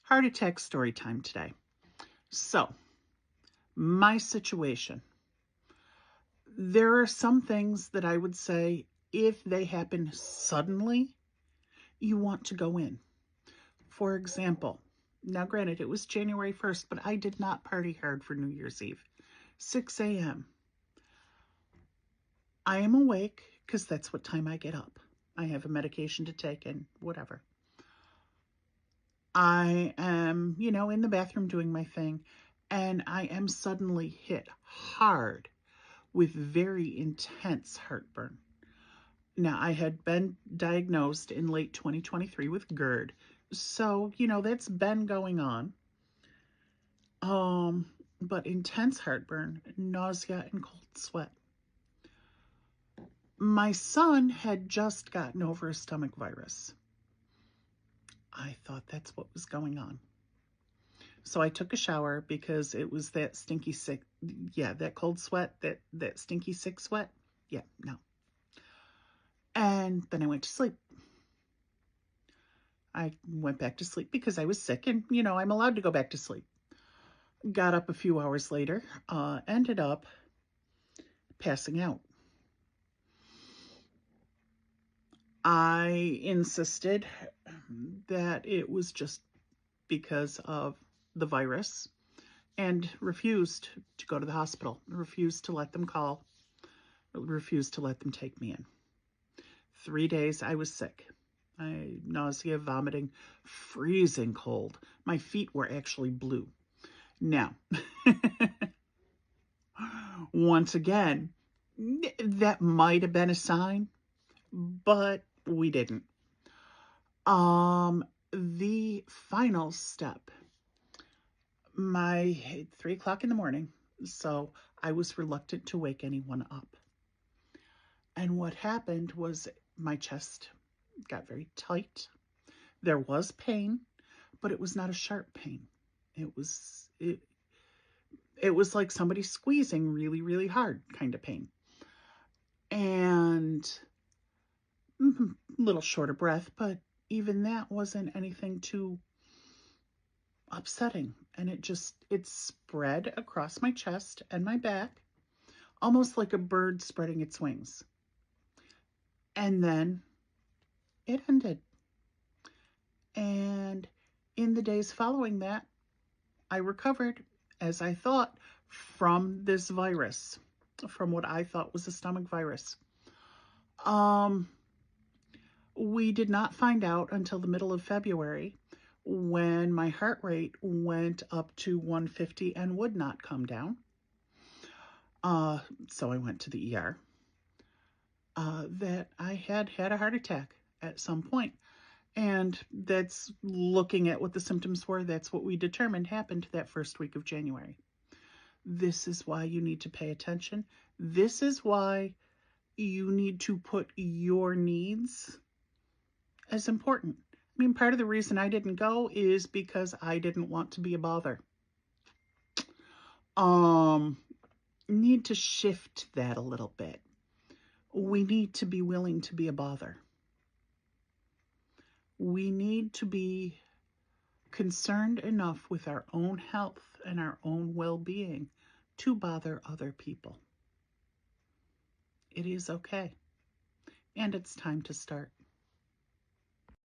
Heart attack story time today. So, my situation. There are some things that I would say if they happen suddenly, you want to go in. For example, now granted, it was January 1st, but I did not party hard for New Year's Eve. 6 a.m. I am awake because that's what time I get up. I have a medication to take and whatever. I am, in the bathroom doing my thing, and I am suddenly hit hard with very intense heartburn. Now, I had been diagnosed in late 2023 with GERD, so, that's been going on. But intense heartburn, nausea, and cold sweat. My son had just gotten over a stomach virus. I thought that's what was going on. So I took a shower because it was that stinky sick, that cold sweat, that stinky sick sweat. Yeah, no. And then I went to sleep. I went back to sleep because I was sick and, I'm allowed to go back to sleep. Got up a few hours later, ended up passing out. I insisted that it was just because of the virus and refused to go to the hospital, refused to let them call, refused to let them take me in. 3 days I was sick. Nausea, vomiting, freezing cold. My feet were actually blue. Now, once again, that might have been a sign, but we didn't. The final step, my 3 o'clock in the morning, so I was reluctant to wake anyone up. And what happened was my chest got very tight. There was pain, but it was not a sharp pain. It was like somebody squeezing really, really hard kind of pain. And a little short of breath, but even that wasn't anything too upsetting. And it spread across my chest and my back, almost like a bird spreading its wings. And then it ended. And in the days following that, I recovered, as I thought, from this virus, from what I thought was a stomach virus. We did not find out until the middle of February when my heart rate went up to 150 and would not come down. So I went to the ER. That I had a heart attack at some point. And that's looking at what the symptoms were. That's what we determined happened that first week of January. This is why you need to pay attention. This is why you need to put your needs as important. I mean, part of the reason I didn't go is because I didn't want to be a bother. Need to shift that a little bit. We need to be willing to be a bother. We need to be concerned enough with our own health and our own well-being to bother other people. It is okay. And it's time to start.